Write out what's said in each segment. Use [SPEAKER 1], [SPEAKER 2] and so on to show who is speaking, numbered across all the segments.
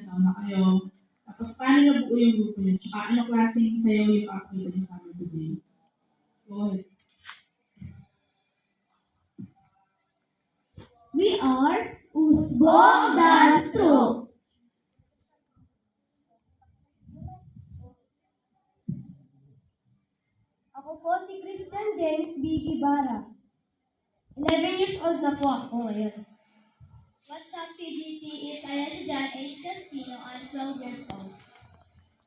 [SPEAKER 1] taon na kayo. Tapos, paano nabuo yung grupo niyo? Tsaka, ano klaseng sayaw yung pakita niyo sa amin today? Go ahead.
[SPEAKER 2] We are Usbong Dance Troupe. Ako po si Christian James B. Ibarra. 11 years old na po ako ngayon.
[SPEAKER 3] What's up, PGT? It's Ayesha Jan H. Castino. I'm 12 years old.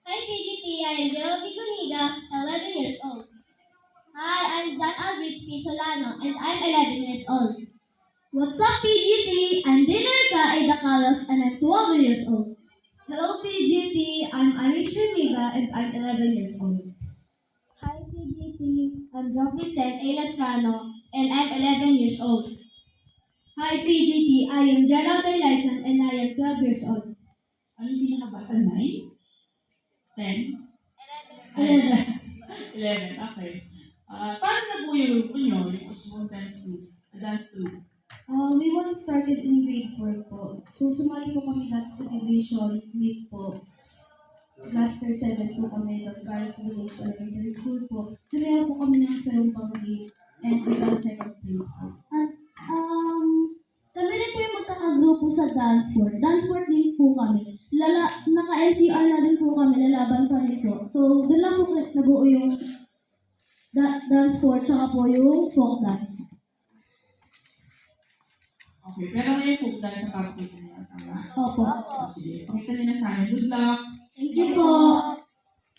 [SPEAKER 3] Hi, PGT. I am Joe Piconiga, 11 years old. Hi, I'm John Aldrich P. Solano, and I'm 11 years old.
[SPEAKER 2] What's up, PGT? I'm Dinarka Aida Carlos and I'm 12 years old.
[SPEAKER 4] Hello PGT, I'm Irish Remiga and I'm 11 years old.
[SPEAKER 2] Hi, PGT. I'm Jovicen A. Lascano and I'm 11 years old.
[SPEAKER 3] Hi, PGT. I am Gerald Elisan, and I am 12 years old.
[SPEAKER 1] Ano yung pinakabata? 9? 10?
[SPEAKER 2] 11.
[SPEAKER 1] 11, okay. Paano nabuo yung grupo niyo? Yung Usbong Dance Troupe?
[SPEAKER 4] We once started in grade 4 po. So sumali po kami dati sa division week po. Last year 7 po kami ng Paris Village Elementary School po. Sinayaw po kami ng Sarumpang League and we got second place po.
[SPEAKER 2] Kami rin po yung magkakagrupo sa dance sport. Dance sport din po kami. Naka-NCR na din po kami, lalaban pa rin po. So, doon lang po nabuo yung dance sport, tsaka po yung folk dance.
[SPEAKER 1] Okay, pero ngayon folk dance sa kapatid niya, tama?
[SPEAKER 2] Opo.
[SPEAKER 1] Sige, pakita niyo na sa amin. Good luck!
[SPEAKER 2] Thank you po.